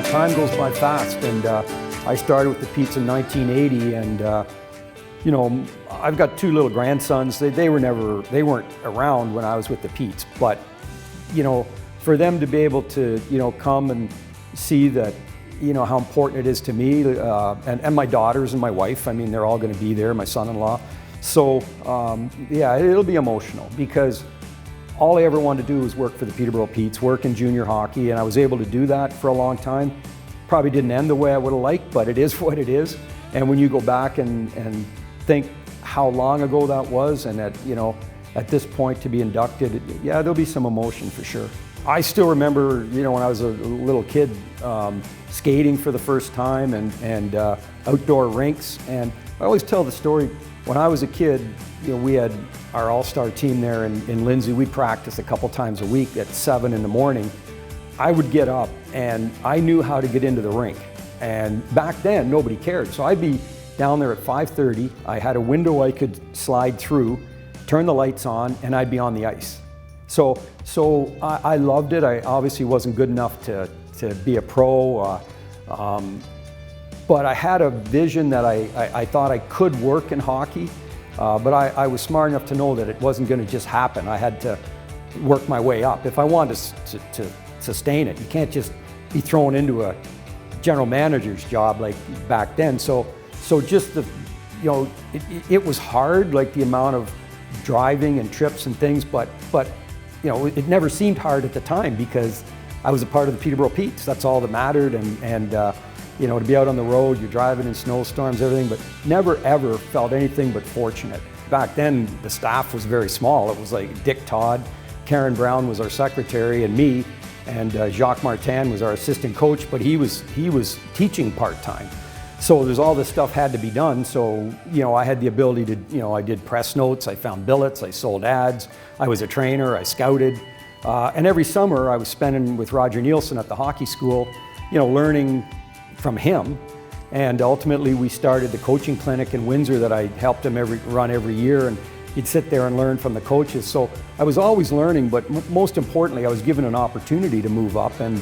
time goes by fast, and I started with the Petes in 1980, and you know, I've got two little grandsons. They weren't around when I was with the Petes, but you know, for them to be able to, you know, come and see that, you know, how important it is to me, and my daughters and my wife, I mean, they're all going to be there, my son-in-law. So yeah, it'll be emotional, because all I ever wanted to do was work for the Peterborough Petes, work in junior hockey, and I was able to do that for a long time. Probably didn't end the way I would have liked, but it is what it is. And when you go back and think how long ago that was, and at this point to be inducted, yeah, there'll be some emotion for sure. I still remember, you know, when I was a little kid, skating for the first time, and outdoor rinks. And I always tell the story, when I was a kid, you know, we had our all-star team there in Lindsay. We'd practice a couple times a week at 7 in the morning. I would get up and I knew how to get into the rink. And back then, nobody cared. So I'd be down there at 5:30. I had a window I could slide through, turn the lights on, and I'd be on the ice. So I loved it. I obviously wasn't good enough to be a pro, but I had a vision that I thought I could work in hockey, but I was smart enough to know that it wasn't going to just happen. I had to work my way up if I wanted to sustain it. You can't just be thrown into a general manager's job like back then. So just the, you know, it was hard, like the amount of driving and trips and things, but you know, it never seemed hard at the time, because I was a part of the Peterborough Petes. That's all that mattered, and you know, to be out on the road, you're driving in snowstorms, everything, but never ever felt anything but fortunate. Back then, the staff was very small. It was like Dick Todd, Karen Brown was our secretary, and me, and Jacques Martin was our assistant coach, but he was teaching part-time. So there's all this stuff had to be done. So, you know, I had the ability to, you know, I did press notes, I found billets, I sold ads, I was a trainer, I scouted. And every summer I was spending with Roger Nielsen at the hockey school, you know, learning from him. And ultimately we started the coaching clinic in Windsor that I helped him run every year. And he'd sit there and learn from the coaches. So I was always learning, but most importantly, I was given an opportunity to move up. And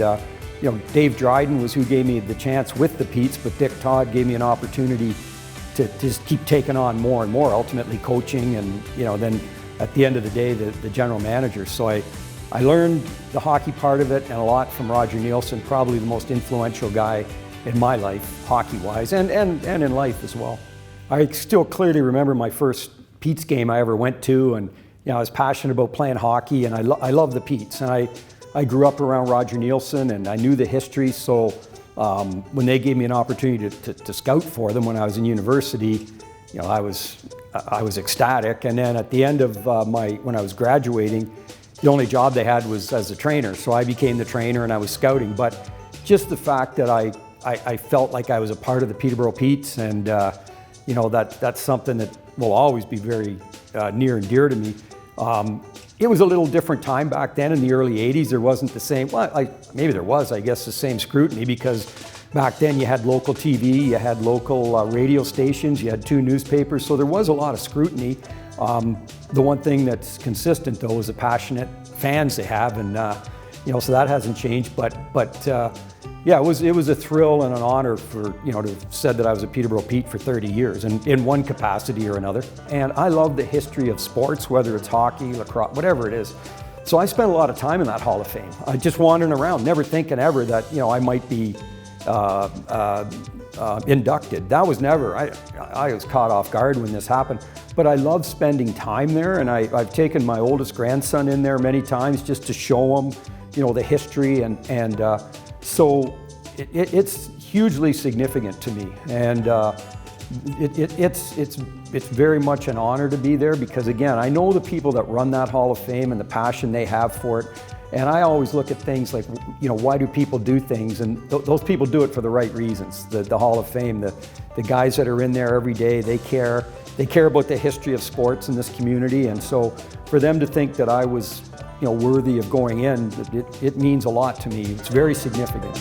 you know, Dave Dryden was who gave me the chance with the Petes, but Dick Todd gave me an opportunity to just keep taking on more and more, ultimately coaching, and you know, then at the end of the day, the general manager. So I learned the hockey part of it and a lot from Roger Nielsen, probably the most influential guy in my life, hockey-wise, and in life as well. I still clearly remember my first Petes game I ever went to, and you know, I was passionate about playing hockey, and I love the Petes, and I grew up around Roger Nielsen, and I knew the history. So when they gave me an opportunity to scout for them when I was in university, you know, I was ecstatic. And then at the end of when I was graduating, the only job they had was as a trainer. So I became the trainer and I was scouting. But just the fact that I felt like I was a part of the Peterborough Petes, and you know, that's something that will always be very near and dear to me. It was a little different time back then in the early 80s. There wasn't the same, well, maybe there was, I guess, the same scrutiny, because back then you had local TV, you had local radio stations, you had 2 newspapers, so there was a lot of scrutiny. The one thing that's consistent, though, is the passionate fans they have, and you know, so that hasn't changed. But yeah, it was a thrill and an honor for, you know, to have said that I was a Peterborough Pete for 30 years in one capacity or another. And I love the history of sports, whether it's hockey, lacrosse, whatever it is. So I spent a lot of time in that Hall of Fame. Just wandering around, never thinking ever that, you know, I might be inducted. That was never, I was caught off guard when this happened. But I love spending time there, and I've taken my oldest grandson in there many times just to show him, you know, the history, and so it's hugely significant to me, and it's very much an honor to be there, because again, I know the people that run that Hall of Fame and the passion they have for it, and I always look at things like, you know, why do people do things, and those people do it for the right reasons. The Hall of Fame, the guys that are in there every day, they care about the history of sports in this community, and so for them to think that I was, you know, worthy of going in, it means a lot to me. It's very significant.